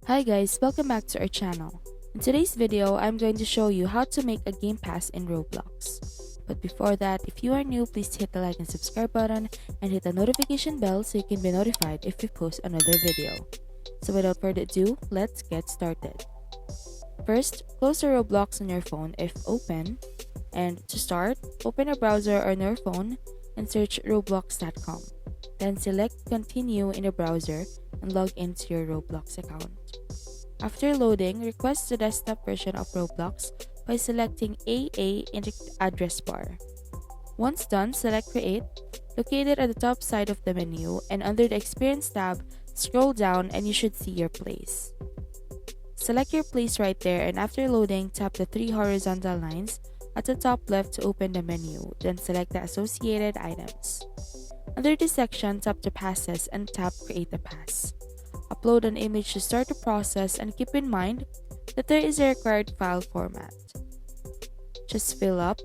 Hi guys, welcome back to our channel. In today's video, I'm going to show you how to make a game pass in Roblox. But before that, if you are new, please hit the like and subscribe button and hit the notification bell so you can be notified if we post another video. So without further ado, let's get started. First, close the Roblox on your phone if open, and to start, open a browser on your phone and search roblox.com. Then select continue in the browser and log into your Roblox account. After loading, request the desktop version of Roblox by selecting AA in the address bar. Once done, select Create, located at the top side of the menu, and under the Experience tab, scroll down and you should see your place. Select your place right there, and after loading, tap the three horizontal lines at the top left to open the menu, then select the associated items. Under this section, tap the passes and tap Create a Pass. Upload an image to start the process, and keep in mind that there is a required file format. Just fill up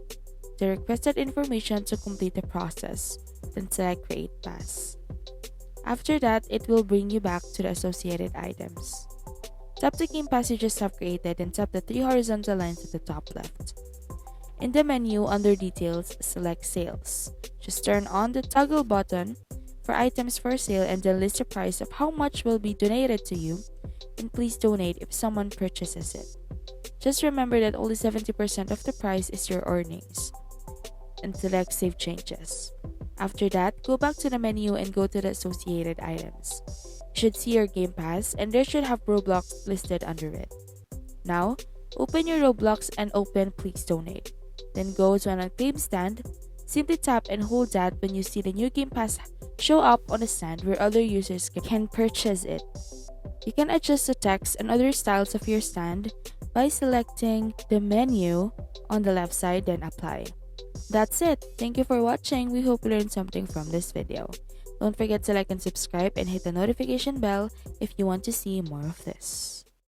the requested information to complete the process, then select Create Pass. After that, it will bring you back to the associated items. Tap the game pass you just have created and tap the three horizontal lines at the top left. In the menu under Details, select Sales. Just turn on the toggle button for items for sale and then list the price of how much will be donated to you, and please donate if someone purchases it. Just remember that only 70% of the price is your earnings, and select Save Changes. After that, go back to the menu and go to the associated items. You should see your Game Pass and there should have Roblox listed under it. Now, open your Roblox and open Please Donate. Then go to an unclaimed stand. Simply tap and hold that when you see the new Game Pass show up on a stand where other users can purchase it. You can adjust the text and other styles of your stand by selecting the menu on the left side, then apply. That's it. Thank you for watching. We hope you learned something from this video. Don't forget to like and subscribe and hit the notification bell if you want to see more of this.